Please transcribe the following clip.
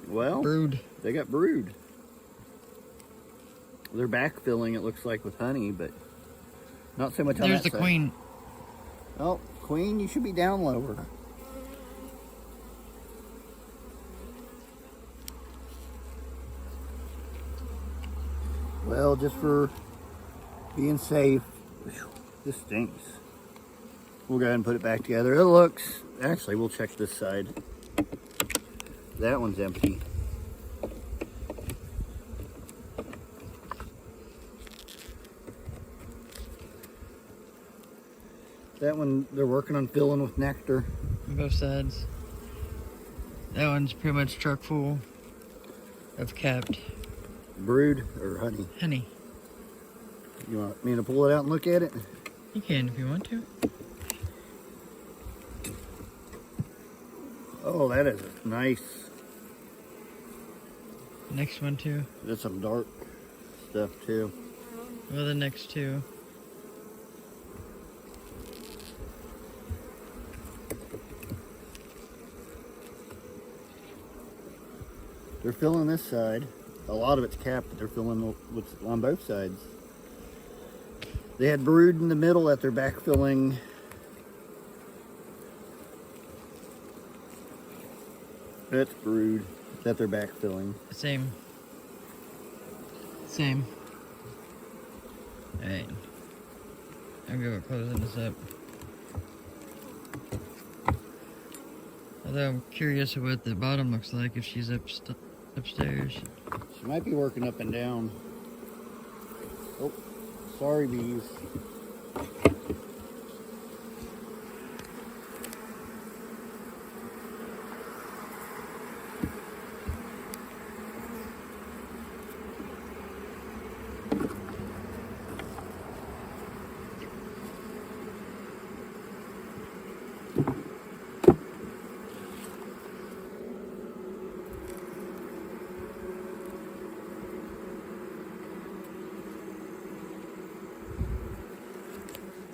Well, Brood. they got brood. They're backfilling, it looks like, with honey, but not so much on that There's the side. queen. Oh, queen, you should be down lower. Well, just for being safe, this stinks. We'll go ahead and put it back together. It looks, actually, we'll check this side. That one's empty. That one, they're working on filling with nectar. On both sides. That one's pretty much truck full of capped Brood or honey. honey. You want me to pull it out and look at it? You can if you want to. Oh, that is nice. Next one too. That's some dark stuff too. Well, the next two. They're filling this side. A lot of it's capped, but they're filling what's on both sides. They had brood in the middle that they're backfilling. That's brood that they're backfilling. Same. Same. Alright. I'm good with closing this up. Although I'm curious what the bottom looks like if she's upstairs. She might be working up and down. Oh, sorry, bees.